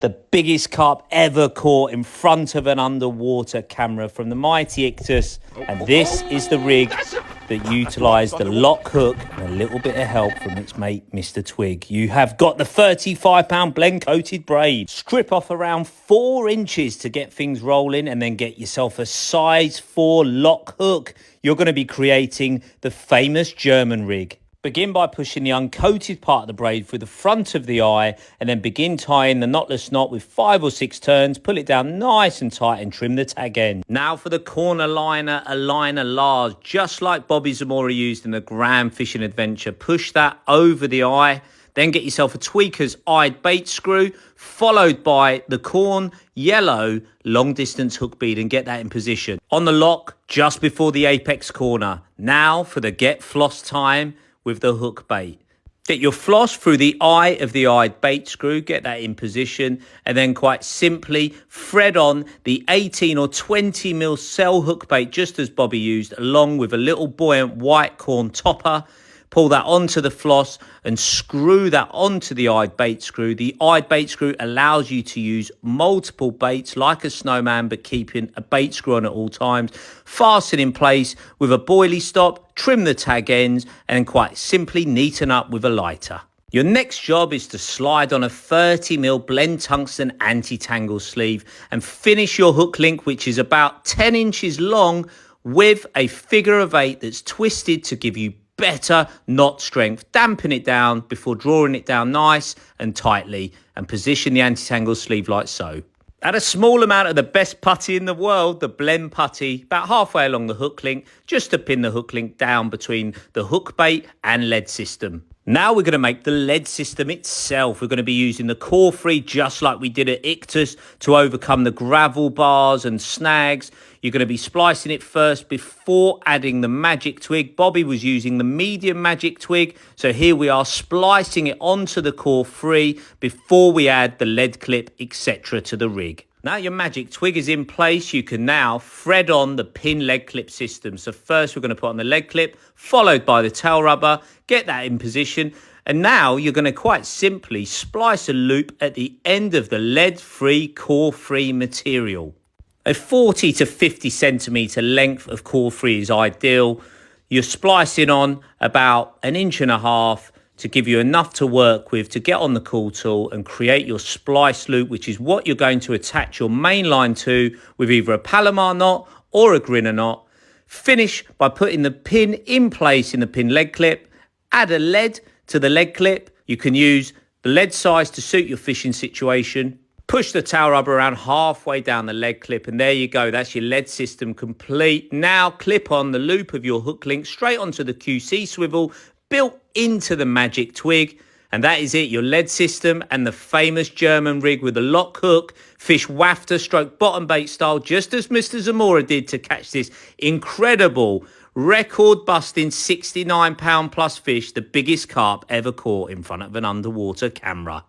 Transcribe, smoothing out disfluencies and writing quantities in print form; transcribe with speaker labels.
Speaker 1: The biggest carp ever caught in front of an underwater camera from the mighty Ictus. And this is the rig that utilised the lock hook and a little bit of help from its mate, Mr. Twig. You have got the 35-pound blend-coated braid. Strip off around 4 inches to get things rolling and then get yourself a size 4 lock hook. You're going to be creating the famous German rig. Begin by pushing the uncoated part of the braid through the front of the eye and then begin tying the knotless knot with 5 or 6 turns. Pull it down nice and tight and trim the tag end. Now for the corner liner, a liner large, just like Bobby Zamora used in the Grand Fishing Adventure. Push that over the eye. Then get yourself a tweaker's eyed bait screw, followed by the corn yellow long distance hook bead and get that in position. On the lock, just before the apex corner. Now for the get floss time with the hook bait. Get your floss through the eye of the eyed bait screw, get that in position, and then quite simply thread on the 18 or 20 mil cell hook bait, just as Bobby used, along with a little buoyant white corn topper. Pull that onto the floss and screw that onto the eyed bait screw. The eyed bait screw allows you to use multiple baits like a snowman, but keeping a bait screw on at all times. Fasten in place with a boilie stop, trim the tag ends, and quite simply neaten up with a lighter. Your next job is to slide on a 30 mil blend tungsten anti-tangle sleeve and finish your hook link, which is about 10 inches long, with a figure of 8 that's twisted to give you better knot strength. Dampen it down before drawing it down nice and tightly and position the anti-tangle sleeve like so. Add a small amount of the best putty in the world, the blend putty, about halfway along the hook link, just to pin the hook link down between the hook bait and lead system. Now we're going to make the lead system itself. We're going to be using the core free, just like we did at Ictus, to overcome the gravel bars and snags. You're going to be splicing it first before adding the magic twig. Bobby was using the medium magic twig. So here we are splicing it onto the core free before we add the lead clip, etc. to the rig. Now your magic twig is in place, you can now thread on the pin lead clip system. So first we're going to put on the lead clip, followed by the tail rubber, get that in position. And now you're going to quite simply splice a loop at the end of the lead-free, core-free material. A 40 to 50 centimetre length of core-free is ideal. You're splicing on about 1.5 inches to give you enough to work with to get on the cool tool and create your splice loop, which is what you're going to attach your main line to with either a Palomar knot or a Grinner knot. Finish by putting the pin in place in the pin lead clip. Add a lead to the lead clip. You can use the lead size to suit your fishing situation. Push the tail rubber around halfway down the lead clip, and there you go. That's your lead system complete. Now clip on the loop of your hook link straight onto the QC swivel built into the magic twig, and that is it, your lead system and the famous German rig with a lock hook. Fish wafter stroke bottom bait style, just as Mr. Zamora did to catch this incredible record busting 69-pound plus fish, the biggest carp ever caught in front of an underwater camera.